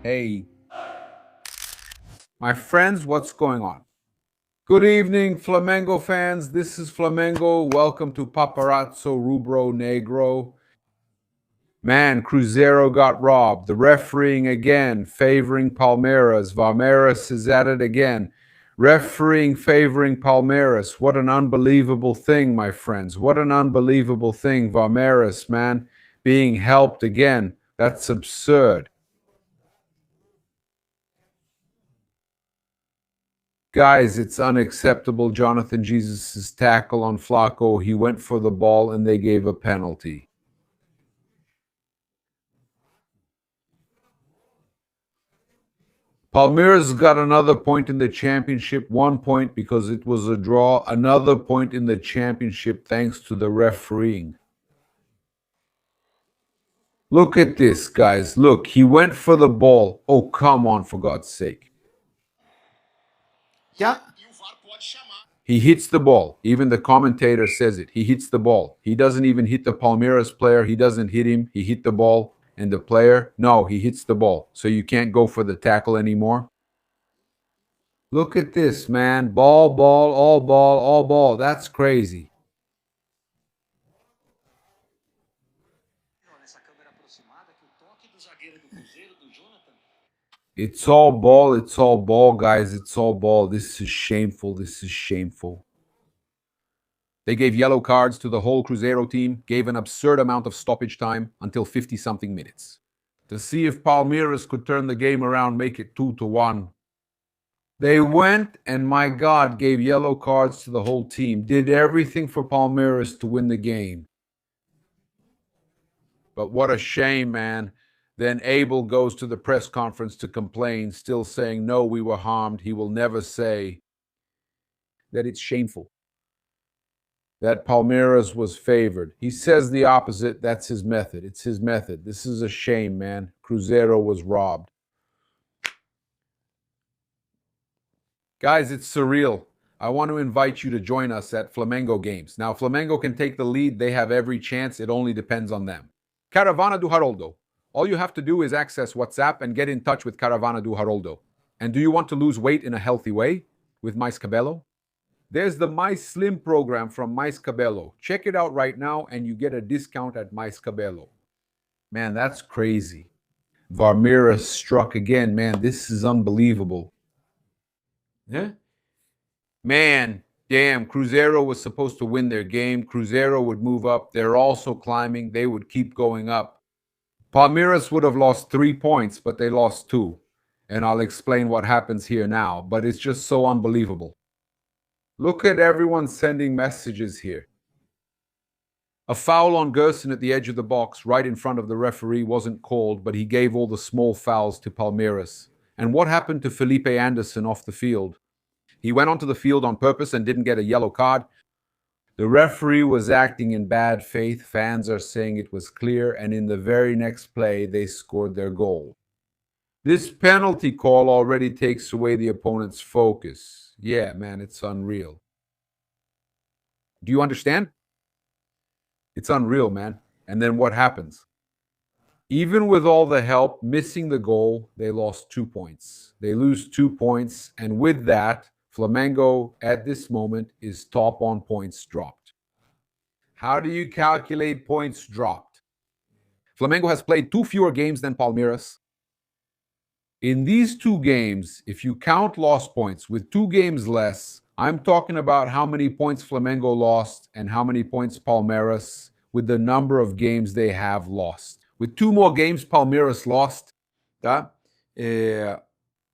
Hey, my friends, what's going on? Good evening, Flamengo fans. This is Flamengo. Welcome to Paparazzo Rubro Negro. Man, Cruzeiro got robbed. The refereeing again, favoring Palmeiras. Varmeiras is at it again. Refereeing favoring Palmeiras. What an unbelievable thing, my friends. What an unbelievable thing. Varmeiras, man, being helped again. That's absurd. Guys, it's unacceptable. Jonathan Jesus' tackle on Flacco, he went for the ball and they gave a penalty. Palmeiras got another point in the championship, 1 point because it was a draw, another point in the championship thanks to the refereeing. Look at this, guys. Look, he went for the ball. Oh, come on, for God's sake. Yeah, He hits the ball. Even the commentator says it. He hits the ball. He doesn't even hit the Palmeiras player. He doesn't hit him. He hit the ball. And the player, no, he hits the ball. So you can't go for the tackle anymore. Look at this, man. Ball, ball, all ball, all ball. That's crazy. nessa câmera aproximada que o toque do zagueiro do Cruzeiro, do Jonathan. It's all ball, guys. It's all ball. This is shameful. This is shameful. They gave yellow cards to the whole Cruzeiro team, gave an absurd amount of stoppage time until 50-something minutes. To see if Palmeiras could turn the game around, make it 2-1. They went and, my God, gave yellow cards to the whole team, did everything for Palmeiras to win the game. But what a shame, man. Then Abel goes to the press conference to complain, still saying, no, we were harmed. He will never say that it's shameful, that Palmeiras was favored. He says the opposite. That's his method. It's his method. This is a shame, man. Cruzeiro was robbed. Guys, it's surreal. I want to invite you to join us at Flamengo games. Now, Flamengo can take the lead. They have every chance. It only depends on them. Caravana do Haroldo. All you have to do is access WhatsApp and get in touch with Caravana do Haroldo. And do you want to lose weight in a healthy way with Mais Cabello? There's the Mais Slim program from Mais Cabello. Check it out right now and you get a discount at Mais Cabello. Man, that's crazy. Varmeiras struck again. Man, this is unbelievable. Yeah? Man, damn, Cruzeiro was supposed to win their game. Cruzeiro would move up. They're also climbing. They would keep going up. Palmeiras would have lost 3 points, but they lost 2. And I'll explain what happens here now, but it's just so unbelievable. Look at everyone sending messages here. A foul on Gerson at the edge of the box, right in front of the referee, wasn't called, but he gave all the small fouls to Palmeiras. And what happened to Felipe Anderson off the field? He went onto the field on purpose and didn't get a yellow card. The referee was acting in bad faith. Fans are saying it was clear, and in the very next play, they scored their goal. This penalty call already takes away the opponent's focus. Yeah, man, it's unreal. Do you understand? It's unreal, man. And then what happens? Even with all the help, missing the goal, they lost 2 points. They lose 2 points, and with that, Flamengo at this moment is top on points dropped. How do you calculate points dropped? Flamengo has played 2 fewer games than Palmeiras. In these 2 games, if you count lost points with 2 games less, I'm talking about how many points Flamengo lost and how many points Palmeiras with the number of games they have lost. With 2 more games Palmeiras lost, tá?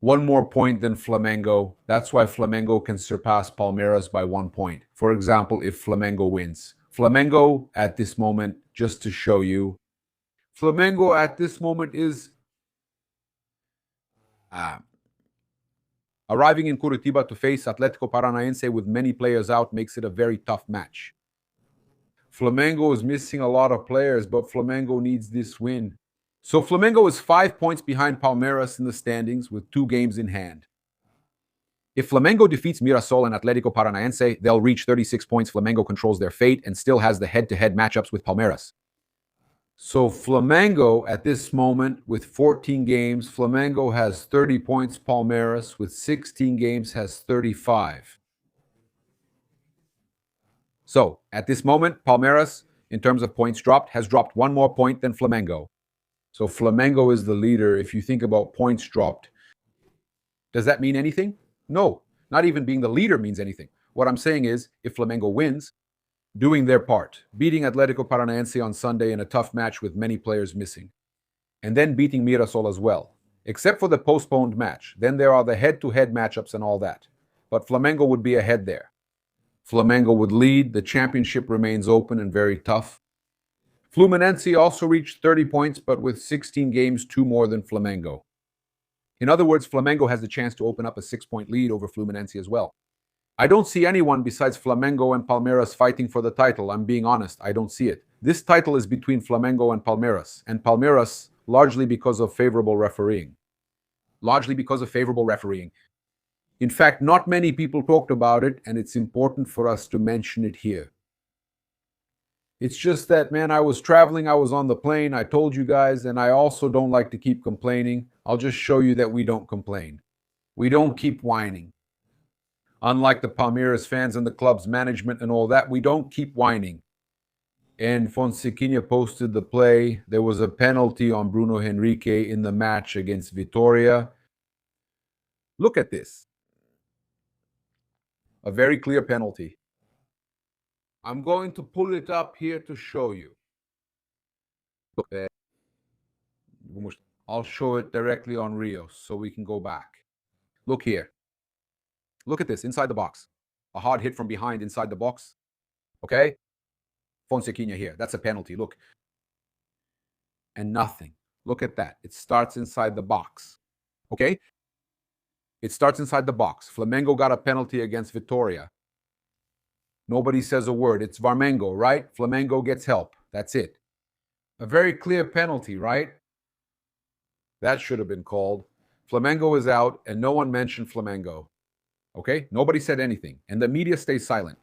1 more point than Flamengo. That's why Flamengo can surpass Palmeiras by 1 point. For example, if Flamengo wins. Flamengo at this moment, just to show you, Flamengo at this moment is arriving in Curitiba to face Atlético Paranaense with many players out makes it a very tough match. Flamengo is missing a lot of players, but Flamengo needs this win. So Flamengo is 5 points behind Palmeiras in the standings with 2 games in hand. If Flamengo defeats Mirassol and Atlético Paranaense, they'll reach 36 points. Flamengo controls their fate and still has the head-to-head matchups with Palmeiras. So Flamengo at this moment with 14 games, Flamengo has 30 points. Palmeiras with 16 games has 35. So at this moment, Palmeiras, in terms of points dropped, has dropped one more point than Flamengo. So Flamengo is the leader if you think about points dropped. Does that mean anything? No, not even being the leader means anything. What I'm saying is, if Flamengo wins, doing their part, beating Atlético Paranaense on Sunday in a tough match with many players missing, and then beating Mirassol as well, except for the postponed match. Then there are the head-to-head matchups and all that. But Flamengo would be ahead there. Flamengo would lead. The championship remains open and very tough. Fluminense also reached 30 points, but with 16 games, 2 more than Flamengo. In other words, Flamengo has the chance to open up a 6-point lead over Fluminense as well. I don't see anyone besides Flamengo and Palmeiras fighting for the title. I'm being honest, I don't see it. This title is between Flamengo and Palmeiras largely because of favorable refereeing. In fact, not many people talked about it, and it's important for us to mention it here. It's just that, man, I was traveling, I was on the plane, I told you guys, and I also don't like to keep complaining. I'll just show you that we don't complain. We don't keep whining. Unlike the Palmeiras fans and the club's management and all that, we don't keep whining. And Fonsequinha posted the play. There was a penalty on Bruno Henrique in the match against Vitória. Look at this. A very clear penalty. I'm going to pull it up here to show you. I'll show it directly on Rios so we can go back. Look here. Look at this, inside the box. A hard hit from behind inside the box. Okay? Fonsequinha here. That's a penalty. Look. And nothing. Look at that. It starts inside the box. Okay? It starts inside the box. Flamengo got a penalty against Vitória. Nobody says a word. It's Varmengo, right? Flamengo gets help. That's it. A very clear penalty, right? That should have been called. Flamengo is out, and no one mentioned Flamengo. Okay? Nobody said anything. And the media stays silent.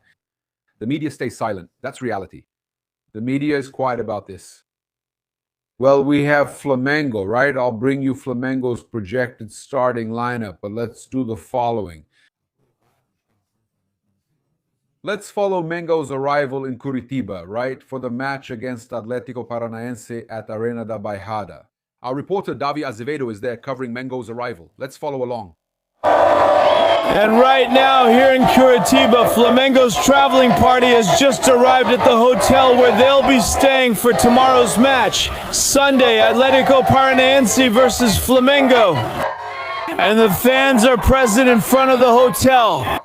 The media stays silent. That's reality. The media is quiet about this. Well, we have Flamengo, right? I'll bring you Flamengo's projected starting lineup, but let's do the following. Let's follow Mengo's arrival in Curitiba, right, for the match against Atlético Paranaense at Arena da Baixada. Our reporter Davi Azevedo is there covering Mengo's arrival. Let's follow along. And right now, here in Curitiba, Flamengo's traveling party has just arrived at the hotel where they'll be staying for tomorrow's match. Sunday, Atlético Paranaense versus Flamengo. And the fans are present in front of the hotel.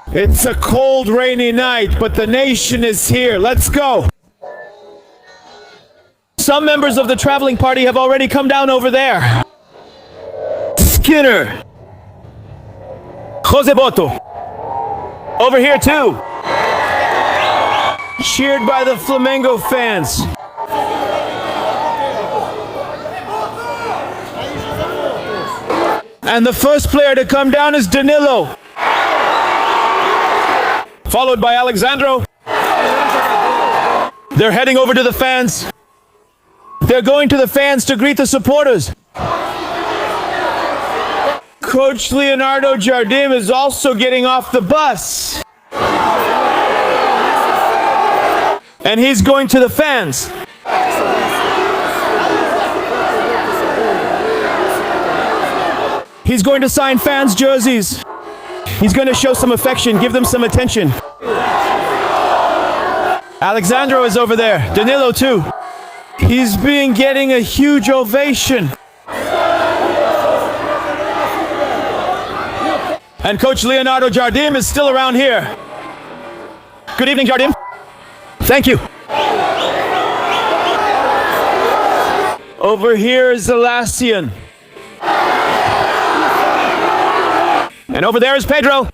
It's a cold, rainy night, but the nation is here. Let's go. Some members of the traveling party have already come down over there. Skinner. Jose Boto. Over here too. Cheered by the Flamengo fans. And the first player to come down is Danilo. Followed by Alexandro. They're heading over to the fans. They're going to the fans to greet the supporters. Coach Leonardo Jardim is also getting off the bus. And he's going to the fans. He's going to sign fans' jerseys. He's going to show some affection, give them some attention. Alexandro is over there. Danilo too. He's getting a huge ovation. And Coach Leonardo Jardim is still around here. Good evening, Jardim. Thank you. Over here is Sebastian. And over there is Pedro.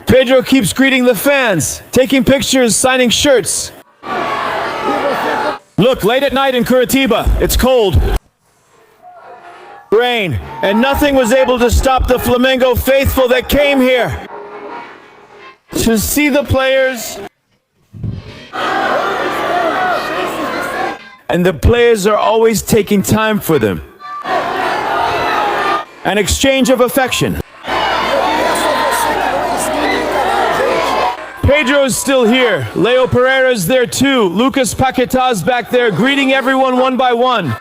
Pedro keeps greeting the fans, taking pictures, signing shirts. Look, late at night in Curitiba, it's cold. Rain, and nothing was able to stop the Flamengo faithful that came here. to see the players. And the players are always taking time for them. An exchange of affection. Pedro's still here. Leo Pereira's there too. Lucas Paquetá's back there greeting everyone one by one.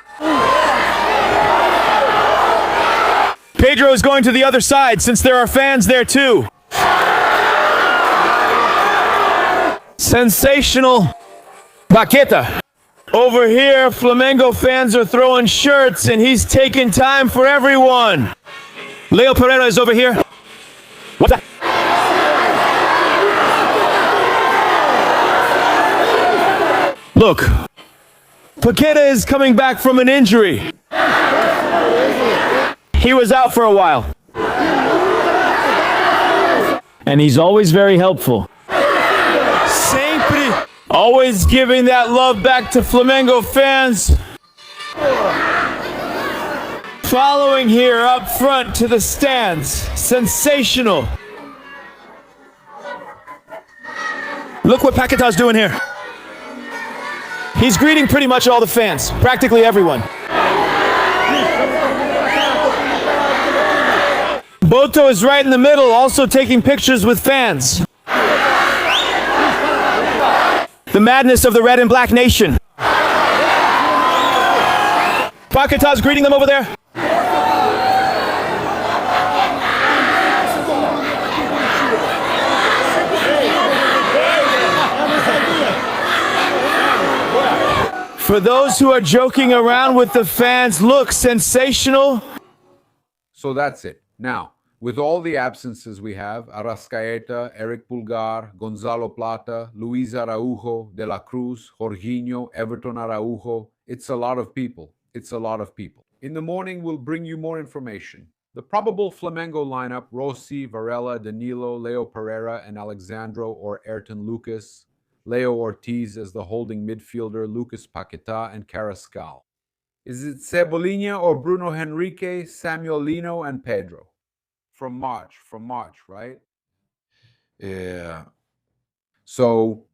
Pedro is going to the other side since there are fans there too. Sensational. Paquetá. Over here, Flamengo fans are throwing shirts and he's taking time for everyone. Leo Pereira is over here. What's that? Look, Paquetá is coming back from an injury. He was out for a while. And he's always very helpful. Sempre. Always giving that love back to Flamengo fans. Following here up front to the stands. Sensational. Look what Paquetá's doing here. He's greeting pretty much all the fans, practically everyone. Boto is right in the middle, also taking pictures with fans. The madness of the red and black nation. Paquetá's greeting them over there. For those who are joking around with the fans, look, sensational. So that's it. Now, with all the absences we have, Arrascaeta, Eric Pulgar, Gonzalo Plata, Luis Araujo, De La Cruz, Jorginho, Everton Araujo, it's a lot of people. It's a lot of people. In the morning, we'll bring you more information. The probable Flamengo lineup, Rossi, Varela, Danilo, Leo Pereira, and Alexandro or Ayrton Lucas. Leo Ortiz as the holding midfielder, Lucas Paquetá and Carrascal. Is it Cebolinha or Bruno Henrique, Samuel Lino, and Pedro? From March, right? Yeah. So,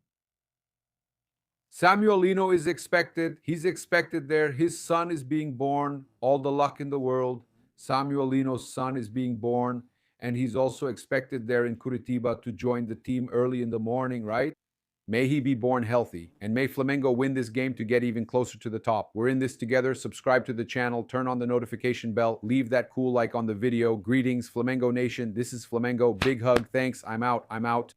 Samuel Lino is expected. He's expected there. His son is being born. All the luck in the world. Samuel Lino's son is being born. And he's also expected there in Curitiba to join the team early in the morning, right? May he be born healthy, and may Flamengo win this game to get even closer to the top. We're in this together. Subscribe to the channel, turn on the notification bell, leave that cool like on the video. Greetings, Flamengo Nation. This is Flamengo. Big hug. Thanks. I'm out.